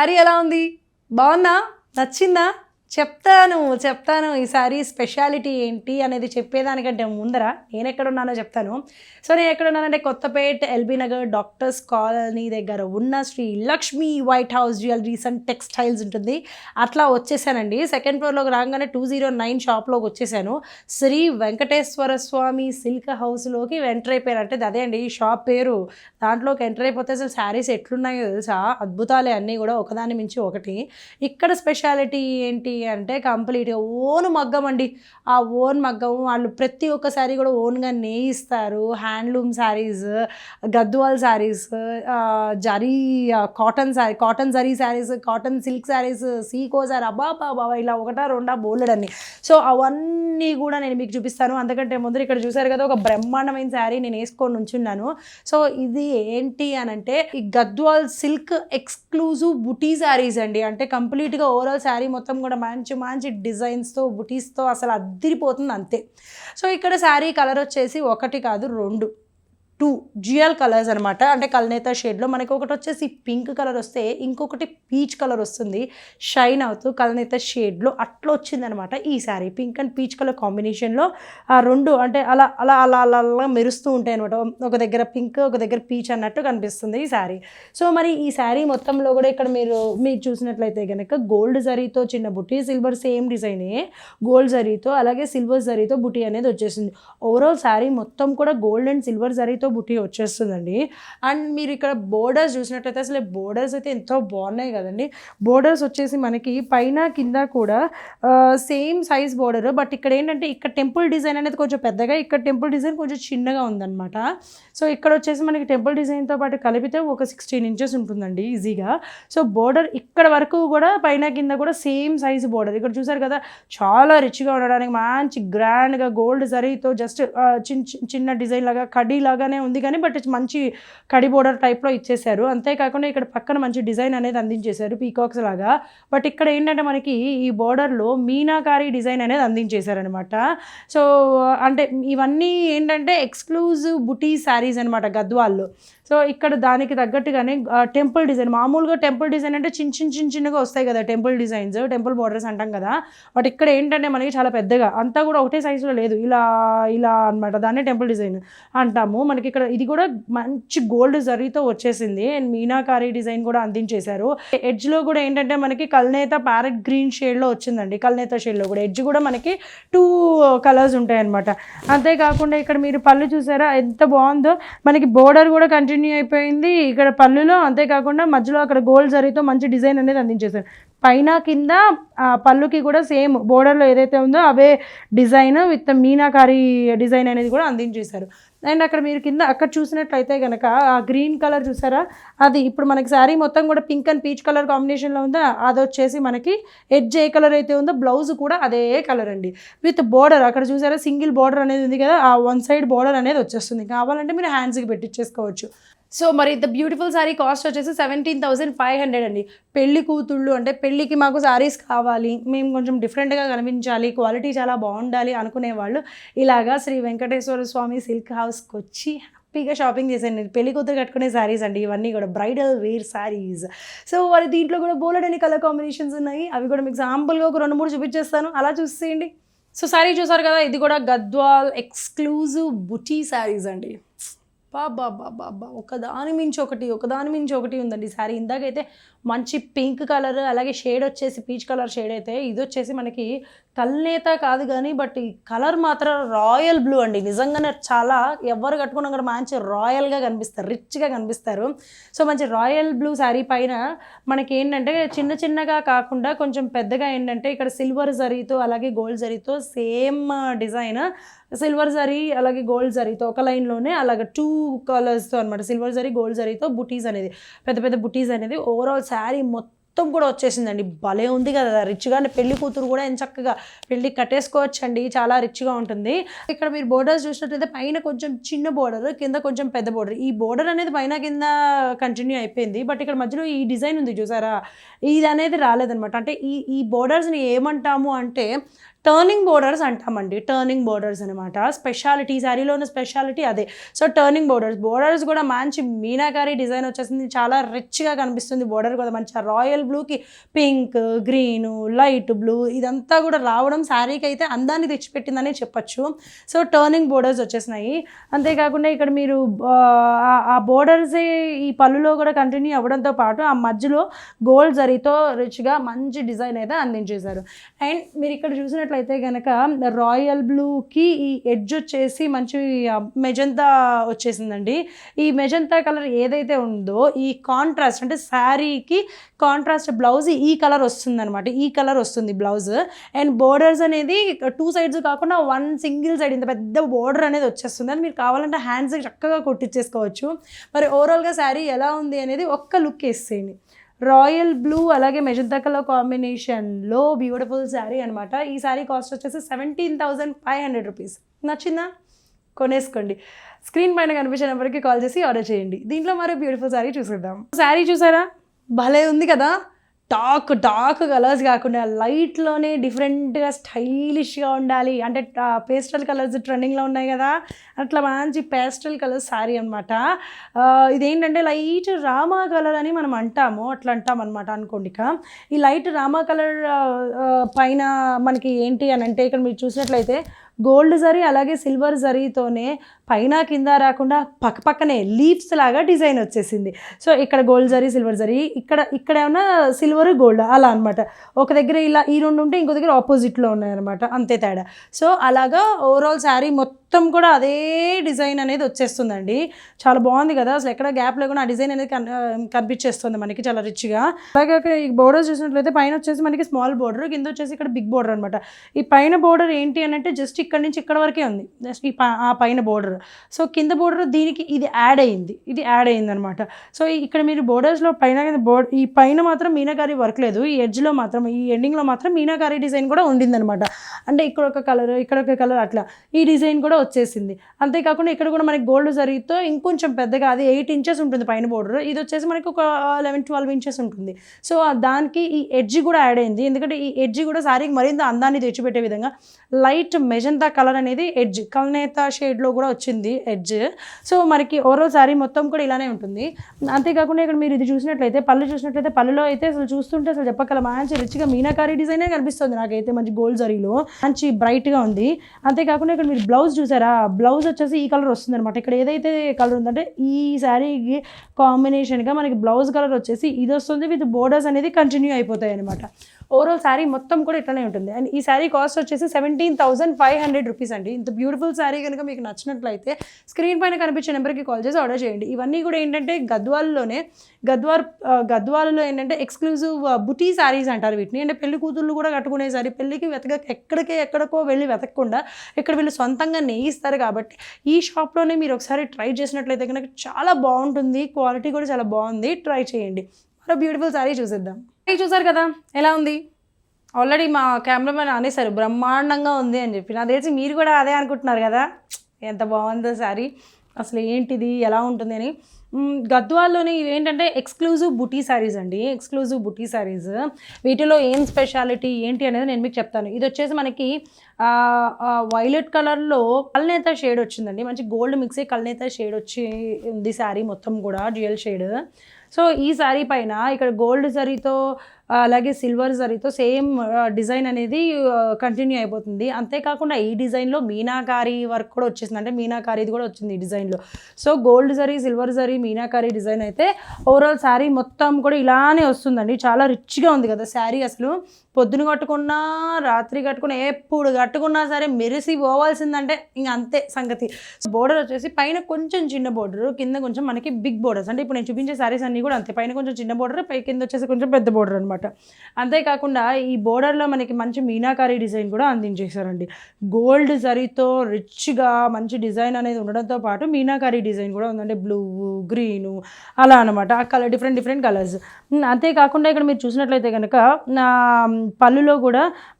శారీ ఎలా ఉంది? బాగుందా? నచ్చిందా? చెప్తాను ఈ శారీ స్పెషాలిటీ ఏంటి అనేది చెప్పేదానికంటే ముందర నేను ఎక్కడున్నానో చెప్తాను. సో నేను ఎక్కడున్నానంటే కొత్తపేట్ ఎల్బీ నగర్ డాక్టర్స్ కాలనీ దగ్గర ఉన్న Sri Lakshmi white house jewelleries and textiles ఉంటుంది. అట్లా వచ్చేసానండి. సెకండ్ ఫ్లోర్లోకి రాగానే 209 షాప్లోకి వచ్చేసాను. శ్రీ వెంకటేశ్వర స్వామి సిల్క్ హౌస్లోకి ఎంటర్ అయిపోయారంటే అదే అండి ఈ షాప్ పేరు. దాంట్లోకి ఎంటర్ అయిపోతే అసలు శారీస్ ఎట్లున్నాయో తెలుసా? అద్భుతాలే అన్నీ కూడా ఒకదాని మించి ఒకటి. ఇక్కడ స్పెషాలిటీ ఏంటి అంటే కంప్లీట్గా ఓన్ మగ్గం అండి. ఆ ఓన్ మగ్గం వాళ్ళు ప్రతి ఒక్క శారీ కూడా ఓన్గా నేయిస్తారు. Handloom sarees, Gadwal sarees, zari cotton zari sarees, cotton silk sarees, సీకో శారీ, బాబా ఇలా ఒకటా రెండా బోలెడన్ని. సో అవన్నీ కూడా నేను మీకు చూపిస్తాను. అందుకంటే ముందు ఇక్కడ చూసారు కదా ఒక బ్రహ్మాండమైన శారీ నేను వేసుకొని ఉంచున్నాను. సో ఇది ఏంటి అని అంటే ఈ గద్వాల్ సిల్క్ ఎక్స్క్లూజివ్ బుటీ శారీస్ అండి. అంటే కంప్లీట్గా ఓవరాల్ శారీ మొత్తం కూడా మంచి డిజైన్స్తో బుటీస్తో అసలు అద్దిరిపోతుంది అంతే. సో ఇక్కడ శారీ కలర్ వచ్చేసి ఒకటి కాదు 2 డ్యూయల్ కలర్స్ అనమాట. అంటే కల్నేత షేడ్లో మనకి ఒకటి వచ్చేసి పింక్ కలర్ వస్తే ఇంకొకటి పీచ్ కలర్ వస్తుంది షైన్ అవుతూ కల్నేత షేడ్లో అట్లా వచ్చిందనమాట ఈ sari. Pink and peach colour కాంబినేషన్లో ఆ రెండు అంటే అలా అలా అలా అలా అలా మెరుస్తూ ఉంటాయి అనమాట. ఒక దగ్గర పింక్ ఒక దగ్గర పీచ్ అన్నట్టు కనిపిస్తుంది ఈ శారీ. సో మరి ఈ శారీ మొత్తంలో కూడా ఇక్కడ మీరు చూసినట్లయితే కనుక గోల్డ్ జరీతో చిన్న బుటీ, సిల్వర్ సేమ్ డిజైనే గోల్డ్ జరీతో అలాగే సిల్వర్ జరీతో బుటీ అనేది వచ్చేసింది. ఓవరాల్ శారీ మొత్తం కూడా గోల్డ్ అండ్ సిల్వర్ జరీతో బుటీ వచ్చేస్తుందండి. అండ్ మీరు ఇక్కడ బోర్డర్స్ చూసినట్లయితే అసలు బోర్డర్స్ అయితే ఎంతో బాగున్నాయి కదండి. బోర్డర్స్ వచ్చేసి మనకి పైన కింద కూడా సేమ్ సైజ్ బోర్డర్. బట్ ఇక్కడ ఏంటంటే ఇక్కడ టెంపుల్ డిజైన్ అనేది కొంచెం పెద్దగా, ఇక్కడ టెంపుల్ డిజైన్ కొంచెం చిన్నగా ఉందన్నమాట. సో ఇక్కడ వచ్చేసి మనకి టెంపుల్ డిజైన్తో పాటు కలిపితే ఒక 16 ఇంచెస్ ఉంటుందండి ఈజీగా. సో బోర్డర్ ఇక్కడ వరకు కూడా పైన కింద కూడా సేమ్ సైజ్ బోర్డర్. ఇక్కడ చూసారు కదా చాలా రిచ్గా ఉండడానికి మంచి గ్రాండ్గా గోల్డ్ జరీతో జస్ట్ చిన్న డిజైన్ లాగా కడీ లాగానే ఉంది కానీ బట్ మంచి కడి బోర్డర్ టైప్లో ఇచ్చేసారు. అంతేకాకుండా ఇక్కడ పక్కన మంచి డిజైన్ అనేది అందించేశారు పీకాక్స్ లాగా. బట్ ఇక్కడ ఏంటంటే మనకి ఈ బోర్డర్లో మీనాకారి డిజైన్ అనేది అందించేశారనమాట. సో అంటే ఇవన్నీ ఏంటంటే ఎక్స్క్లూజివ్ బుటీ శారీస్ అనమాట గద్వాల్లో. సో ఇక్కడ దానికి తగ్గట్టుగానే టెంపుల్ డిజైన్, మామూలుగా టెంపుల్ డిజైన్ అంటే చిన్నగా వస్తాయి కదా టెంపుల్ డిజైన్స్, టెంపుల్ బోర్డర్స్ అంటాం కదా. బట్ ఇక్కడ ఏంటంటే మనకి చాలా పెద్దగా అంతా కూడా ఒకటే సైజులో లేదు, ఇలా ఇలా అనమాట. దాన్నే టెంపుల్ డిజైన్ అంటాము. మనకి ఇక్కడ ఇది కూడా మంచి గోల్డ్ జరీతో వచ్చేసింది అండ్ మీనాకారి డిజైన్ కూడా అందించేశారు. ఎడ్జ్లో కూడా ఏంటంటే మనకి కల్నేత ప్యారెట్ గ్రీన్ షేడ్లో వచ్చిందండి. కల్నేత షేడ్లో కూడా ఎడ్జ్ కూడా మనకి 2 కలర్స్ ఉంటాయి అనమాట. అంతేకాకుండా ఇక్కడ మీరు పళ్ళు చూసారా ఎంత బాగుందో. మనకి బోర్డర్ కూడా కంటిన్యూ అయిపోయింది ఇక్కడ పళ్ళులో. అంతేకాకుండా మధ్యలో అక్కడ గోల్డ్ జరీతో మంచి డిజైన్ అనేది అందించేశారు. పైన కింద పళ్ళుకి కూడా సేమ్ బోర్డర్లో ఏదైతే ఉందో అవే డిజైన్ విత్ మీనాకారి డిజైన్ అనేది కూడా అందించేశారు. అండ్ అక్కడ మీరు కింద అక్కడ చూసినట్లయితే కనుక ఆ గ్రీన్ కలర్ చూసారా, అది ఇప్పుడు మనకి శారీ మొత్తం కూడా పింక్ అండ్ పీచ్ కలర్ కాంబినేషన్లో ఉందో అది వచ్చేసి మనకి ఎడ్జ్ ఏ కలర్ అయితే ఉందో బ్లౌజ్ కూడా అదే కలర్ అండి విత్ బోర్డర్. అక్కడ చూసారా సింగిల్ బోర్డర్ అనేది ఉంది కదా, ఆ వన్ సైడ్ బోర్డర్ అనేది వచ్చేస్తుంది. కావాలంటే మీరు హ్యాండ్స్కి పెట్టించేసుకోవచ్చు. సో మరి ద బ్యూటిఫుల్ శారీ కాస్ట్ వచ్చేసి 17,500 అండి. పెళ్లి కూతుళ్ళు అంటే పెళ్ళికి మాకు శారీస్ కావాలి, మేము కొంచెం డిఫరెంట్గా కనిపించాలి, క్వాలిటీ చాలా బాగుండాలి అనుకునేవాళ్ళు ఇలాగా శ్రీ వెంకటేశ్వర స్వామి సిల్క్ హౌస్కి వచ్చి హ్యాపీగా షాపింగ్ చేశాను. పెళ్లి కూతురు కట్టుకునే శారీస్ అండి ఇవన్నీ కూడా బ్రైడల్ వేర్ శారీస్. సో మరి దీంట్లో కూడా బోలెడని కలర్ కాంబినేషన్స్ ఉన్నాయి. అవి కూడా మీకు ఎగ్జాంపుల్గా ఒక 2-3 చూపించేస్తాను, అలా చూసేయండి. సో శారీ చూసారు కదా, ఇది కూడా గద్వాల్ ఎక్స్క్లూజివ్ బుటీ శారీస్ అండి. బాబా ఒకదాని మించి ఒకటి ఉందండి శారీ. ఇందాకైతే మంచి పింక్ కలర్ అలాగే షేడ్ వచ్చేసి పీచ్ కలర్ షేడ్ అయితే ఇది వచ్చేసి మనకి కల్నేత కాదు కానీ బట్ ఈ కలర్ మాత్రం రాయల్ బ్లూ అండి. నిజంగానే చాలా ఎవరు కట్టుకున్నా కూడా మంచి రాయల్గా కనిపిస్తారు, రిచ్గా కనిపిస్తారు. సో మంచి రాయల్ బ్లూ శారీ పైన మనకి ఏంటంటే చిన్నగా కాకుండా కొంచెం పెద్దగా ఏంటంటే ఇక్కడ సిల్వర్ జరీతో అలాగే గోల్డ్ జరీతో సేమ్ డిజైన్, సిల్వర్ జరీ అలాగే గోల్డ్ జరీతో ఒక లైన్లోనే అలాగే 2 కలర్స్తో అనమాట. సిల్వర్ జరీ గోల్డ్ జరీతో బుటీస్ అనేది పెద్ద బుటీస్ అనేది ఓవరాల్ శారీ మొత్తం కూడా వచ్చేసిందండి. భలే ఉంది కదా రిచ్గా. పెళ్లి కూతురు కూడా చక్కగా పెళ్లి కట్టేసుకోవచ్చు అండి, చాలా రిచ్గా ఉంటుంది. ఇక్కడ మీరు బోర్డర్స్ చూసినట్లయితే పైన కొంచెం చిన్న బోర్డర్ కింద కొంచెం పెద్ద బోర్డర్. ఈ బోర్డర్ అనేది పైన కింద కంటిన్యూ అయిపోయింది. బట్ ఇక్కడ మధ్యలో ఈ డిజైన్ ఉంది చూసారా, ఇది అనేది రాలేదనమాట. అంటే ఈ బోర్డర్స్ని ఏమంటాము అంటే టర్నింగ్ బోర్డర్స్ అంటామండి. టర్నింగ్ బోర్డర్స్ అనమాట స్పెషాలిటీ, శారీలో ఉన్న స్పెషాలిటీ అదే. సో టర్నింగ్ బోర్డర్స్ కూడా మంచి మీనాకారి డిజైన్ వచ్చేసింది, చాలా రిచ్గా కనిపిస్తుంది. బోర్డర్ కూడా మంచి రాయల్ బ్లూకి పింక్, గ్రీను, లైట్ బ్లూ ఇదంతా కూడా రావడం శారీకి అయితే అందాన్ని తెచ్చిపెట్టిందని చెప్పచ్చు. సో టర్నింగ్ బోర్డర్స్ వచ్చేసినాయి. అంతేకాకుండా ఇక్కడ మీరు ఆ బోర్డర్సే ఈ పళ్ళులో కూడా కంటిన్యూ అవ్వడంతో పాటు ఆ మధ్యలో గోల్డ్ జరీతో రిచ్గా మంచి డిజైన్ అయితే అందించేశారు. అండ్ మీరు ఇక్కడ చూసినట్లయితే కనుక రాయల్ బ్లూకి ఈ ఎడ్జ్ వచ్చేసి మంచి మెజంతా వచ్చేసిందండి. ఈ మెజంతా కలర్ ఏదైతే ఉందో ఈ కాంట్రాస్ట్ అంటే శారీకి కాంట్రాస్ట్ బ్లౌజ్ ఈ కలర్ వస్తుంది అనమాట. ఈ కలర్ వస్తుంది బ్లౌజ్. అండ్ బోర్డర్స్ అనేది 2 సైడ్స్ కాకుండా 1 సింగిల్ సైడ్ ఇంత పెద్ద బోర్డర్ అనేది వచ్చేస్తుంది. అని మీరు కావాలంటే హ్యాండ్స్ చక్కగా కొట్టించేసుకోవచ్చు. మరి ఓవరాల్గా శారీ ఎలా ఉంది అనేది ఒక్క లుక్ వేసేయండి. రాయల్ బ్లూ అలాగే మెజంతా కలర్ కాంబినేషన్లో బ్యూటిఫుల్ శారీ అనమాట. ఈ శారీ కాస్ట్ వచ్చేసి 17,500 రూపీస్. నచ్చిందా? కొనేసుకోండి. స్క్రీన్ పైన కనిపించే నెంబర్కి కాల్ చేసి ఆర్డర్ చేయండి. దీంట్లో మరో బ్యూటిఫుల్ శారీ చూసేద్దాం. శారీ చూసారా? భలే ఉంది కదా. డార్క్ కలర్స్ కాకుండా లైట్లోనే డిఫరెంట్గా స్టైలిష్గా ఉండాలి అంటే పేస్టల్ కలర్స్ ట్రెండింగ్లో ఉన్నాయి కదా, అట్లా మంచి పేస్టల్ కలర్స్ శారీ అనమాట. ఇదేంటంటే లైట్ రామా కలర్ అని మనం అంటాము, అట్లా అంటాం అనమాట అనుకోండి. ఈ లైట్ రామా కలర్ పైన మనకి ఏంటి అని అంటే ఇక్కడ మీరు చూసినట్లయితే గోల్డ్ జరీ అలాగే సిల్వర్ జరీతోనే పైన కింద రాకుండా పక్కనే లీవ్స్ లాగా డిజైన్ వచ్చేసింది. సో ఇక్కడ గోల్డ్ జరీ సిల్వర్ జరీ, ఇక్కడ ఏమన్నా సిల్వర్ గోల్డ్ అలా అనమాట. ఒక దగ్గర ఇలా ఈ రెండు ఉంటే ఇంకో దగ్గర ఆపోజిట్లో ఉన్నాయన్నమాట, అంతే తేడా. సో అలాగా ఓవరాల్ శారీ మొత్తం కూడా అదే డిజైన్ అనేది వచ్చేస్తుందండి. చాలా బాగుంది కదా, అసలు ఎక్కడ గ్యాప్ లేకుండా ఆ డిజైన్ అనేది కనిపించేస్తుంది మనకి చాలా రిచ్గా. అలాగే ఈ బోర్డర్ చూసినట్లయితే పైన వచ్చేసి మనకి స్మాల్ బోర్డర్, కింద వచ్చేసి ఇక్కడ బిగ్ బోర్డర్ అనమాట. ఈ పైన బోర్డర్ ఏంటి అని అంటే జస్ట్ ఇక్కడ నుంచి ఇక్కడ వరకే ఉంది, జస్ట్ ఆ పైన బోర్డర్. సో కింద బోర్డర్ దీనికి ఇది యాడ్ అయింది అనమాట. సో ఇక్కడ మీరు బోర్డర్స్లో ఈ పైన మాత్రం మీనాకారి వర్క్ లేదు, ఈ ఎడ్జ్లో మాత్రం ఈ ఎండింగ్లో మాత్రం మీనాకారి డిజైన్ కూడా ఉండిందనమాట. అంటే ఇక్కడ ఒక కలర్ ఇక్కడ ఒక కలర్ అట్లా ఈ డిజైన్ కూడా వచ్చేసింది. అంతేకాకుండా ఇక్కడ కూడా మనకి గోల్డ్ జరీతో ఇంకొంచెం పెద్దగా అది 8 ఇంచెస్ ఉంటుంది పైన బోర్డర్, ఇది వచ్చేసి మనకి ఒక 11-12 ఇంచెస్ ఉంటుంది. సో దానికి ఈ ఎడ్జ్ కూడా యాడ్ అయింది, ఎందుకంటే ఈ ఎడ్జ్ కూడా శారీకి మరింత అందాన్ని తెచ్చిపెట్టే విధంగా లైట్ మెజంతా కలర్ అనేది ఎడ్జ్ కల్నేత షేడ్లో కూడా వచ్చింది ఎడ్జ్. సో మనకి ఓవరాల్ శారీ మొత్తం కూడా ఇలానే ఉంటుంది. అంతేకాకుండా ఇక్కడ మీరు ఇది చూసినట్లయితే పళ్ళులో అయితే అసలు చూస్తుంటే అసలు చెప్పగల మంచి రిచ్గా మీనాకారి డిజైనే కనిపిస్తుంది నాకైతే, మంచి గోల్డ్ జరీలో మంచి బ్రైట్గా ఉంది. అంతేకాకుండా ఇక్కడ మీరు బ్లౌజ్ చూసారా, బ్లౌజ్ వచ్చేసి ఈ కలర్ వస్తుంది అనమాట. ఇక్కడ ఏదైతే కలర్ ఉందంటే ఈ శారీకి కాంబినేషన్గా మనకి బ్లౌజ్ కలర్ వచ్చేసి ఇది వస్తుంది, విత్ బోర్డర్స్ అనేది కంటిన్యూ అయిపోతాయి అనమాట. ఓవరాల్ శారీ మొత్తం కూడా ఇట్లానే ఉంటుంది. అండ్ ఈ శారీ కాస్ట్ వచ్చేసి 17,500 రూపీస్ అండి. ఇంత బ్యూటిఫుల్ శారీ కనుక మీకు నచ్చినట్లయితే స్క్రీన్ పైన కనిపించే నెంబర్కి కాల్ చేసి ఆర్డర్ చేయండి. ఇవన్నీ కూడా ఏంటంటే గద్వాలలో ఏంటంటే ఎక్స్క్లూజివ్ బుటీ శారీస్ అంటారు వీటిని. అంటే పెళ్లి కూతుళ్ళు కూడా కట్టుకునే శారీ, పెళ్ళికి ఎక్కడికో వెళ్ళి వెతకకుండా ఇక్కడ వీళ్ళు సొంతంగా నేయిస్తారు. కాబట్టి ఈ షాప్లోనే మీరు ఒకసారి ట్రై చేసినట్లయితే కనుక చాలా బాగుంటుంది, క్వాలిటీ కూడా చాలా బాగుంది, ట్రై చేయండి. మరో బ్యూటిఫుల్ శారీ చూసేద్దాం. చూసారు కదా ఎలా ఉంది, ఆల్రెడీ మా కెమెరామెన్ అనేసారు బ్రహ్మాండంగా ఉంది అని చెప్పి. నాకు తెలిసి మీరు కూడా అదే అనుకుంటున్నారు కదా, ఎంత బాగుందో శారీ, అసలు ఏంటిది ఎలా ఉంటుంది అని. గద్వాల్లోనే ఇవి ఏంటంటే ఎక్స్క్లూజివ్ బుటీ శారీస్ అండి, ఎక్స్క్లూజివ్ బుటీ శారీస్. వీటిలో ఏం స్పెషాలిటీ ఏంటి అనేది నేను మీకు చెప్తాను. ఇది వచ్చేసి మనకి వైలెట్ కలర్లో కల్నేత షేడ్ వచ్చిందండి, మంచి గోల్డ్ మిక్స్ కల్నేత షేడ్ వచ్చి ఉంది శారీ మొత్తం కూడా డ్యూయల్ షేడ్. సో ఈ శారీ పైన ఇక్కడ గోల్డ్ జరీతో అలాగే సిల్వర్ జరీతో సేమ్ డిజైన్ అనేది కంటిన్యూ అయిపోతుంది. అంతేకాకుండా ఈ డిజైన్లో మీనాకారి వర్క్ కూడా వచ్చేసింది, అంటే మీనాకారిది కూడా వచ్చింది ఈ డిజైన్లో. So gold zari silver zari meenakari design అయితే ఓవరాల్ శారీ మొత్తం కూడా ఇలానే వస్తుందండి. చాలా రిచ్గా ఉంది కదా శారీ, అసలు పొద్దున కట్టుకున్నా రాత్రి కట్టుకున్నా ఎప్పుడు కట్టుకున్నా సరే మెరిసి పోవాల్సిందంటే ఇంక అంతే సంగతి. బోర్డర్ వచ్చేసి పైన కొంచెం చిన్న బోర్డర్, కింద కొంచెం మనకి బిగ్ బోర్డర్స్. అంటే ఇప్పుడు నేను చూపించే శారీస్ అన్నీ కూడా అంతే, పైన కొంచెం చిన్న బోర్డర్, కింద వచ్చేసి కొంచెం పెద్ద బోర్డర్ అనమాట. అంతేకాకుండా ఈ బోర్డర్లో మనకి మంచి మీనాకారి డిజైన్ కూడా అందించేశారండి. గోల్డ్ జరీతో రిచ్గా మంచి డిజైన్ అనేది ఉండడంతో పాటు మీనాకారి డిజైన్ కూడా ఉందంటే బ్లూ గ్రీను అలా అనమాట, ఆ కలర్ డిఫరెంట్ కలర్స్. అంతేకాకుండా ఇక్కడ మీరు చూసినట్లయితే కనుక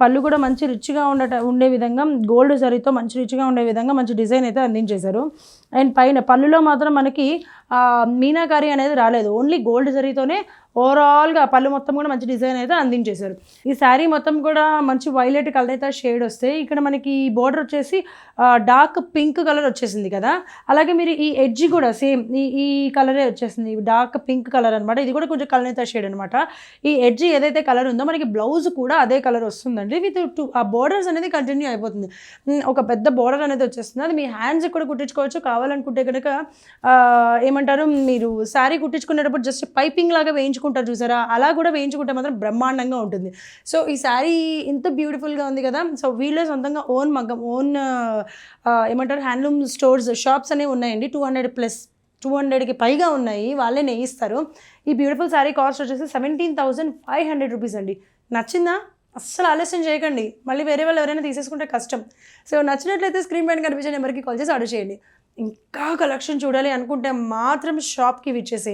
పళ్ళు కూడా మంచి రిచ్గా ఉండే విధంగా గోల్డ్ జరీతో మంచి రిచ్గా ఉండే విధంగా మంచి డిజైన్ అయితే అందించేశారు. అండ్ పైన పళ్ళులో మాత్రం మనకి మీనాకారి అనేది రాలేదు, ఓన్లీ గోల్డ్ జరీతోనే ఓవరాల్గా పళ్ళు మొత్తం కూడా మంచి డిజైన్ అయితే అందించేశారు. ఈ శారీ మొత్తం కూడా మంచి వైలెట్ కలర్ అయితే షేడ్ వస్తాయి. ఇక్కడ మనకి బోర్డర్ వచ్చేసి డార్క్ పింక్ కలర్ వచ్చేసింది కదా, అలాగే మీరు ఈ ఎడ్జ్ కూడా సేమ్ ఈ కలరే వచ్చేసింది, డార్క్ పింక్ కలర్ అనమాట. ఇది కూడా కొంచెం కలనేత షేడ్ అనమాట. ఈ ఎడ్జ్ ఏదైతే కలర్ ఉందో మనకి బ్లౌజ్ కూడా అదే కలర్ వస్తుందండి. విత్ ఆ బోర్డర్స్ అనేది కంటిన్యూ అయిపోతుంది. ఒక పెద్ద బోర్డర్ అనేది వచ్చేస్తుంది. అది మీ హ్యాండ్స్ కూడా కుట్టించుకోవచ్చు. కావాలనుకుంటే కనుక ఏమంటారు, మీరు శారీ కుట్టించుకునేటప్పుడు జస్ట్ పైపింగ్ లాగా వేయించుకుంటారు చూసారా, అలా కూడా వేయించుకుంటే మాత్రం బ్రహ్మాండంగా ఉంటుంది. సో ఈ శారీ ఇంత బ్యూటిఫుల్గా ఉంది కదా. సో వీళ్ళే సొంతంగా ఓన్ మగ్గం, ఓన్ ఏమంటారు హ్యాండ్లూమ్ స్టోర్స్, షాప్స్ అనేవి ఉన్నాయండి. 200కి పైగా ఉన్నాయి. వాళ్ళే నేయిస్తారు. ఈ బ్యూటిఫుల్ శారీ కాస్ట్ వచ్చేసి 17,500 రూపీస్ అండి. నచ్చిందా? అస్సలు ఆలస్యం చేయకండి, మళ్ళీ వేరే వాళ్ళు ఎవరైనా తీసేసుకుంటే కష్టం. సో నచ్చినట్లయితే స్క్రీన్ పైన కనిపించే నెంబర్కి కాల్ చేసి ఆర్డర్ చేయండి. ఇంకా కలెక్షన్ చూడాలి అనుకుంటే మాత్రం షాప్కి విచ్చేసేయండి.